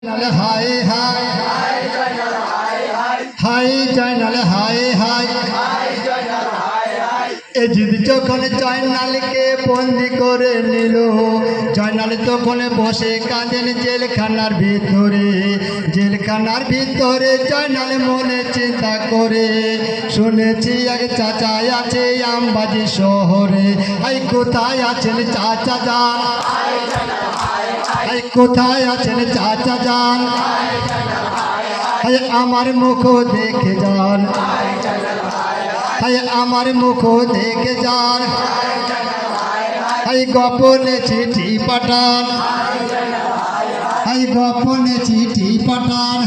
হায় হায় হায় জয়নাল হায় হায় এজিদ যখন জয়নালকে বন্দি করে নিল, জয়নাল তখন বসে কাঁদেন জেলখানার ভিতরে। জেলখানার ভিতরে জয়নাল মনে চিন্তা করে, শুনেছি এক চাচা আছে আমবাজি শহরে। এই কোথায় আছেন চাচা যান, এই কোথায় আছেন চাচা যান, আমার মুখ দেখে যান, আমার মুখ দেখে যান। গোপনে চিঠি পাঠান, গোপনে চিঠি পাঠান।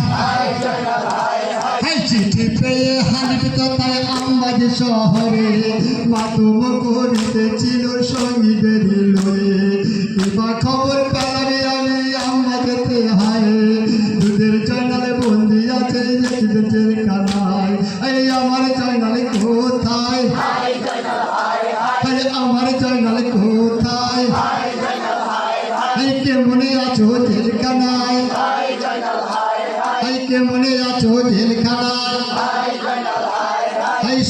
চিঠি পেয়ে হানিফ তথায় আমবাজি শহরে মাতুম করিতেছিল সঙ্গীদের লয়ে। এবার খবর পেলামে আমি আমাদেরতে হায়, দুধের জয়নালে বন্দি আছে জেলখানায়। এই আমার জয়নালে কোথায়, আমার জয়নালে কোথায়, কেমনে আছো জেলখানায়, কেমনে আছো জেলখানায়।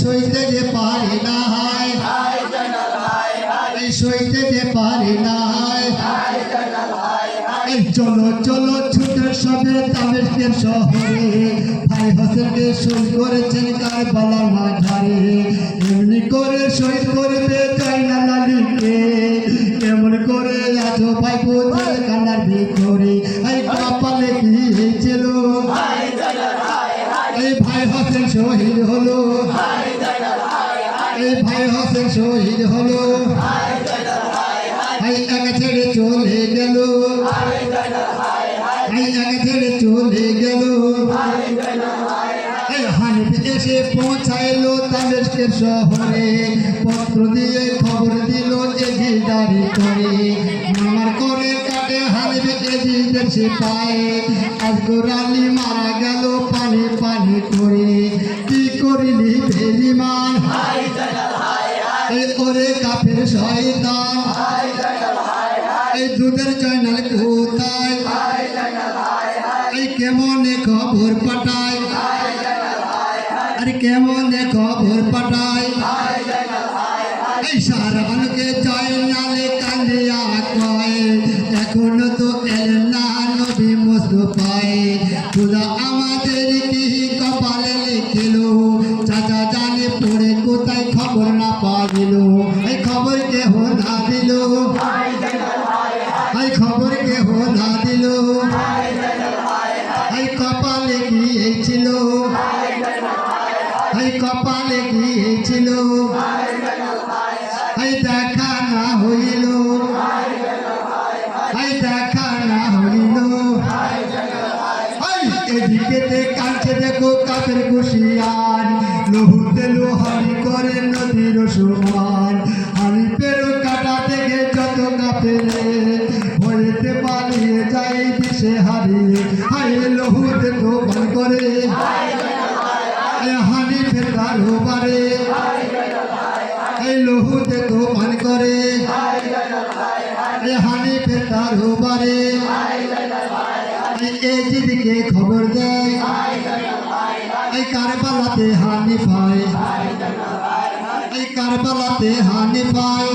সইতে যে পারি না, সইতে যে পারি না। চলো চলো ছুটে সবে তামেশকের শহরে, ভাই হোসেনকে শহীদ করেছেন কারবালার মাঝারে। এমনি করে শহীদ করবে জয়নাল আলীকে, কেমন করে আছো ভাই জেলখানার ভিতরে। এই কপালে কি হয়েছিল, এই ভাই হোসেন শহীদ হলো, এই ভাই হোসেন শহীদ হলো। এক ছেড়ে চলে গেল, এক ছেড়ে চলে গেল। হানিফ এসে পৌঁছাইলো তামেশকের শহরে, পত্র দিয়ে খবর দিল এজিদারি করে। মামার করে কাটে হানিফ এজিদের সিপাহে, আজগর আলী মারা গেল পানি পানি করে। কি করিলি বেঈমান, ওরে কাফের শয়তান, এই দুধের জয়নাল কোথায়, এই কেমনে খবর পাঠায়, আরে কেমনে খবর পাঠায়। এই সারাবানকে জয়নালে কান্দিয়া কয়, এখনো তো এলেন না নবী মুস্তাফায়ে। খোদা আমাদের কি কপালে লিখিল, চাচা জানে পড়ে কোথায় খবর না পাইল। এই খবর কেহ না দিল, এই খবর কেহ না দিল। এই কপালে গিয়েছিল, এই কপালে গিয়েছিল। এই দেখা না হইল, এই দেখা না হইল। এদিকে কাঁদছে দেখো কাপের কুশিয়ার, লহুতে লোহারি করে নদীর সমান। হানিফের কাটা থেকে যত কাপের হইতে পালিয়ে যাই দিশে হারিয়ে। হাই লহুতে দোকান করে হানিফের কারোবারে, এই লহুতে দোকান করে হানিফের কারোবারে। এজিদকে খবর দেয়, এই কারবালাতে হানিফ হয়, এই কারবালাতে হানিফ হয়।